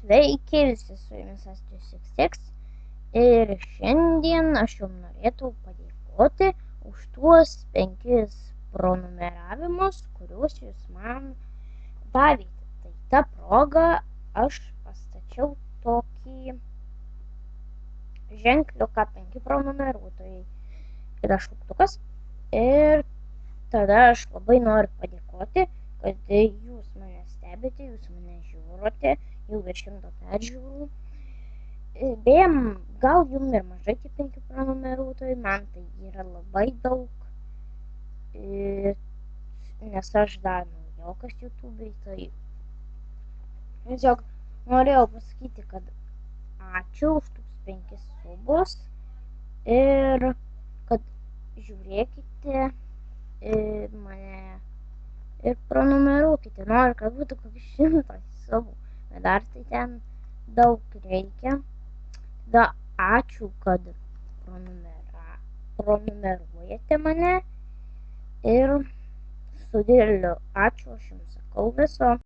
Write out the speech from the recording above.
Sveiki visi, su jumis Astrid66 ir šiandien aš jums norėčiau padėkoti už tuos 5 pronumeravimus, kuriuos jūs man davėte. Tai ta proga aš pastačiau tokį ženkliuką 5 pronumeruotojai yra šauktukas ir tada aš labai noriu padėkoti, kad jūs mane stebite, jūs mane žiūrote, jau virš 100 peržiūrų. Beje, gal jums ir mažai tie 5 prenumeruotojai, man tai yra labai daug, nes aš dar naujokas YouTube'ai, tai tiesiog norėjau pasakyti, kad ačiū už tus 5 subus ir kad žiūrėkite mane ir prenumeruokite. Noriu, kad būtų kokius 100 subų, bet dar tai ten daug reikia. Tada ačiū, kad prenumeruojate mane ir su dideliu ačiū aš jums sakau viso.